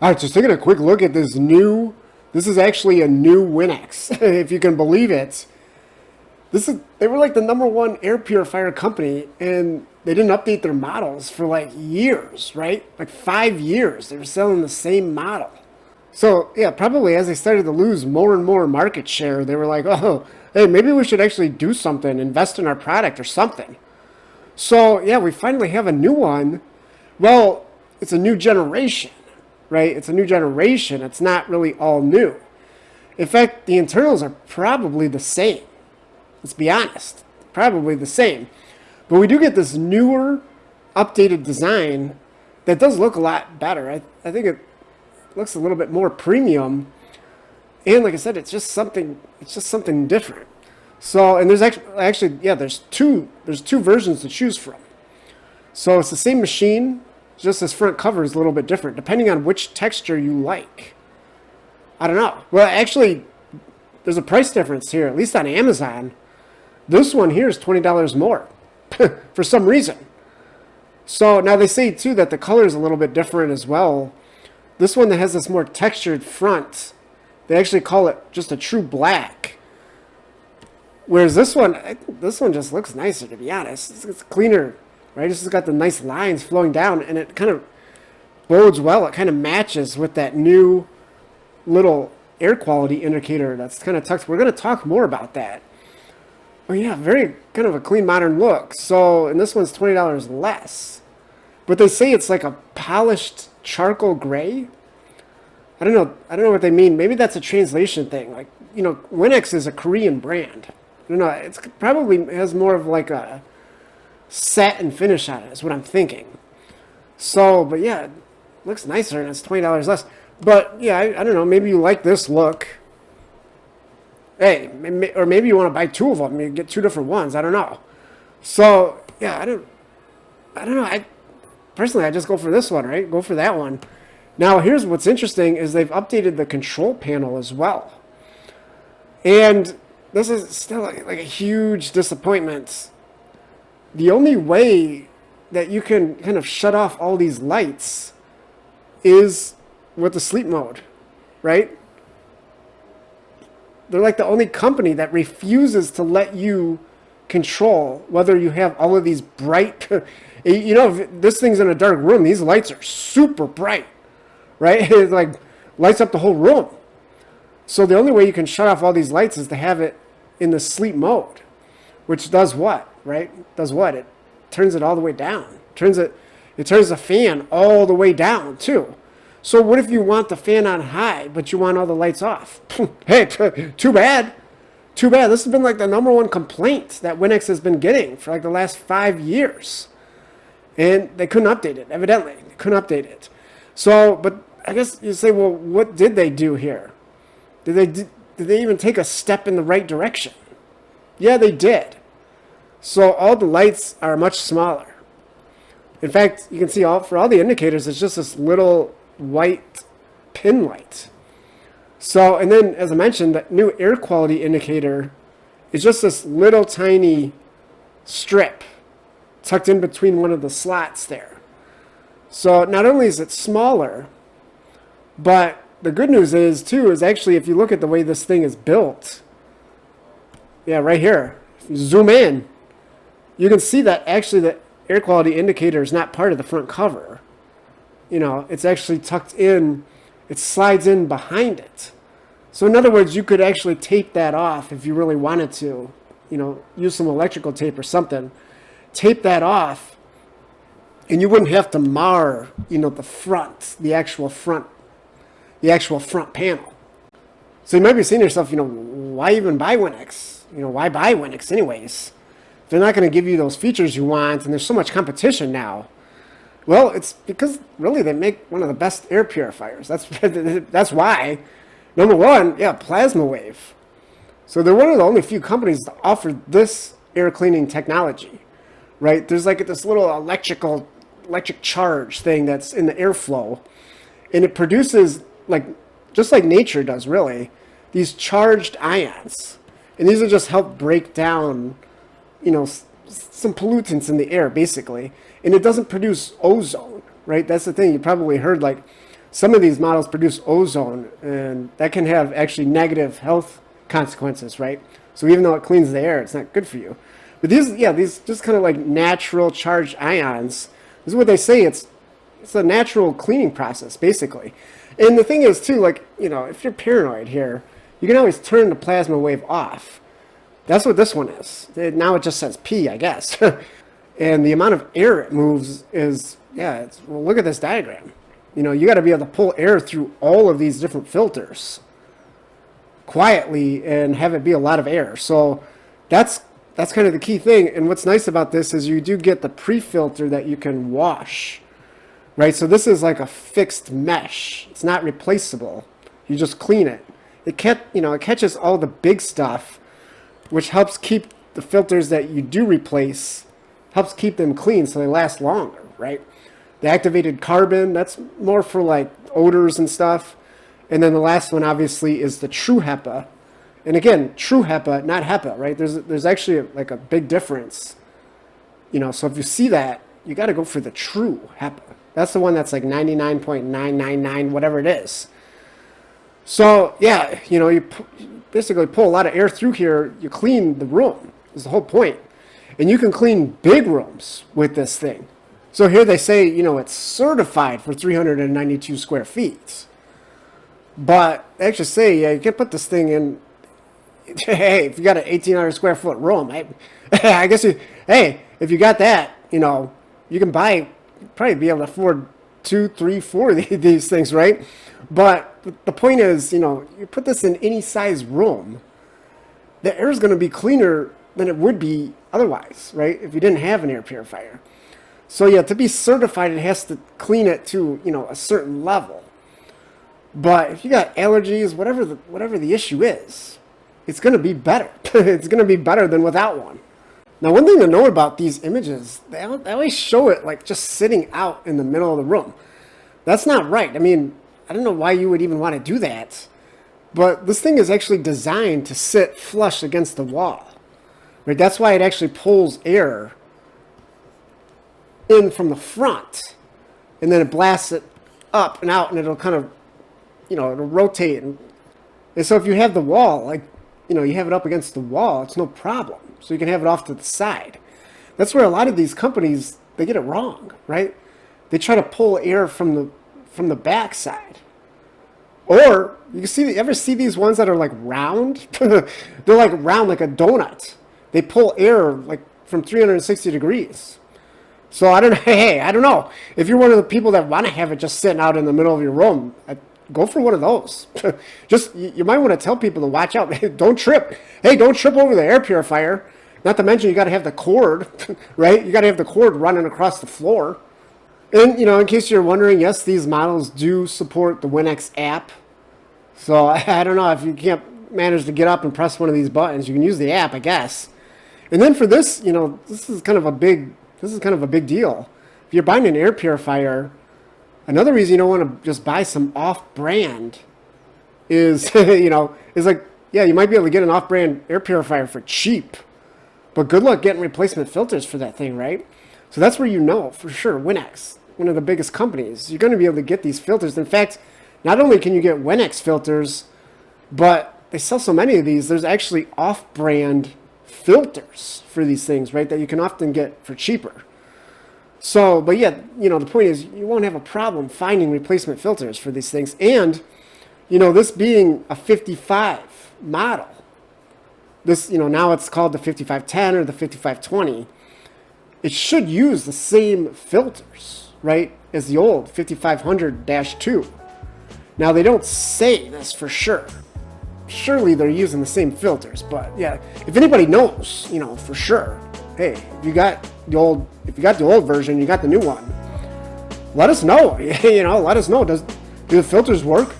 All right, just taking a quick look at this new. This is actually a new Winix, if you can believe it. They were like the #1 air purifier company, and they didn't update their models for like years, right? Like 5 years, they were selling the same model. So yeah, probably as they started to lose more and more market share, they were like, oh, hey, maybe we should actually do something, invest in our product or something. So yeah, we finally have a new one. Well, it's a new generation, right? It's a new generation. It's not really all new. In fact, the internals are probably the same. Let's be honest, probably the same. But we do get this newer, updated design that does look a lot better. I think it looks a little bit more premium. And like I said, it's just something different. So, and there's actually yeah, there's two versions to choose from. So it's the same machine, just this front cover is a little bit different depending on which texture you like. I don't know. Well, actually, there's a price difference here, at least on Amazon. This one here is $20 more for some reason. So now they say too that the color is a little bit different as well. This one that has this more textured front, they actually call it just a true black. Whereas this one just looks nicer, to be honest. It's cleaner, right? It's just got the nice lines flowing down, and it kind of bodes well. It kind of matches with that new little air quality indicator that's kind of tucked. We're going to talk more about that. Oh yeah, very kind of a clean, modern look. So, and this one's $20 less. But they say it's like a polished charcoal gray. I don't know what they mean. Maybe that's a translation thing. Like, you know, Winix is a Korean brand. I don't know. It's probably has more of like a satin finish on it, is what I'm thinking. So, but yeah, it looks nicer and it's $20 less. But yeah, I don't know. Maybe you like this look. Hey, or maybe you want to buy two of them. You get two different ones. I don't know. So yeah, I don't know. Personally, I just go for this one, right? Go for that one. Now, here's what's interesting is they've updated the control panel as well. And this is still like a huge disappointment. The only way that you can kind of shut off all these lights is with the sleep mode, right? They're like the only company that refuses to let you control whether you have all of these bright, you know, if this thing's in a dark room, these lights are super bright, right? It like lights up the whole room. So the only way you can shut off all these lights is to have it in the sleep mode, which does what, right? Does what? It turns it all the way down. It turns the fan all the way down too. So what if you want the fan on high, but you want all the lights off? Hey, too bad. Too bad. This has been like the #1 complaint that Winix has been getting for like the last 5 years. And they couldn't update it, evidently. They couldn't update it. So, but I guess you say, well, what did they do here? Did they even take a step in the right direction? Yeah, they did. So all the lights are much smaller. In fact, you can see for all the indicators, it's just this little white pin light. So, and then as I mentioned, that new air quality indicator is just this little tiny strip tucked in between one of the slots there. So not only is it smaller, but the good news is too, is actually if you look at the way this thing is built, yeah, right here, if you zoom in, you can see that actually the air quality indicator is not part of the front cover. You know, it's actually tucked in, it slides in behind it. So in other words, you could actually tape that off if you really wanted to, you know, use some electrical tape or something, tape that off, and you wouldn't have to mar, you know, the actual front panel. So you might be saying to yourself, you know, why even buy Winix? You know, why buy Winix anyways? They're not going to give you those features you want, and there's so much competition now. Well, it's because really they make one of the best air purifiers. That's why. #1, yeah, Plasmawave. So they're one of the only few companies that offer this air cleaning technology, right? There's like this little electric charge thing that's in the airflow, and it produces just like nature does, really, these charged ions, and these will just help break down, you know, some pollutants in the air, basically. And it doesn't produce ozone, right? That's the thing. You probably heard like some of these models produce ozone, and that can have actually negative health consequences, right? So even though it cleans the air, it's not good for you. But these just kind of like natural charged ions. This is what they say. It's a natural cleaning process, basically. And the thing is, too, like, if you're paranoid here, you can always turn the Plasmawave off. That's what this one is. Now it just says P, I guess. And the amount of air it moves is, well, look at this diagram. You got to be able to pull air through all of these different filters quietly and have it be a lot of air. So that's kind of the key thing. And what's nice about this is you do get the pre-filter that you can wash, right? So this is like a fixed mesh. It's not replaceable. You just clean it. It catches all the big stuff, which helps keep the filters that you do replace, helps keep them clean so they last longer, right? The activated carbon, that's more for like odors and stuff. And then the last one obviously is the true HEPA. And again, true HEPA, not HEPA, right? There's actually like a big difference. So if you see that, you got to go for the true HEPA. That's the one that's like 99.999, whatever it is. So yeah, you basically pull a lot of air through here. You clean the room is the whole point. And you can clean big rooms with this thing. So here they say, it's certified for 392 square feet. But they actually say, you can put this thing in, hey, if you got an 1,800 square foot room, I guess if you got that, you can probably be able to afford 2, 3, 4 of these things, right? But the point is, you put this in any size room, the air is going to be cleaner than it would be otherwise, right? If you didn't have an air purifier. So yeah, to be certified, it has to clean it to, a certain level. But if you got allergies, whatever the issue is, it's going to be better. It's going to be better than without one. Now, one thing to know about these images, they always show it like just sitting out in the middle of the room. That's not right. I mean, I don't know why you would even want to do that. But this thing is actually designed to sit flush against the wall. Right? That's why it actually pulls air in from the front. And then it blasts it up and out, and it'll kind of, it'll rotate. And so if you have the wall, like, you have it up against the wall, it's no problem. So you can have it off to the side. That's where a lot of these companies, they get it wrong, right? They try to pull air from the back side. Or you ever see these ones that are like round? They're like round like a donut. They pull air like from 360 degrees. So I don't know. If you're one of the people that want to have it just sitting out in the middle of your room, go for one of those. You might want to tell people to watch out. Don't trip. Hey, don't trip over the air purifier. Not to mention you got to have the cord, right? You got to have the cord running across the floor. And, in case you're wondering, yes, these models do support the Winix app. So I don't know if you can't manage to get up and press one of these buttons. You can use the app, I guess. And then for this, this is kind of a big deal. If you're buying an air purifier, another reason you don't want to just buy some off-brand is, is like, yeah, you might be able to get an off-brand air purifier for cheap, but good luck getting replacement filters for that thing, right? So that's where for sure, Winix, one of the biggest companies, you're going to be able to get these filters. In fact, not only can you get Winix filters, but they sell so many of these, there's actually off-brand filters for these things, right, that you can often get for cheaper. So, but yeah, the point is you won't have a problem finding replacement filters for these things. And, this being a 55 model, this, now it's called the 5510 or the 5520, it should use the same filters, right, as the old 5500-2. Now, they don't say this for sure. Surely they're using the same filters, but yeah, if anybody knows, for sure, hey, if you got the old version, you got the new one, let us know. Let us know. Do the filters work?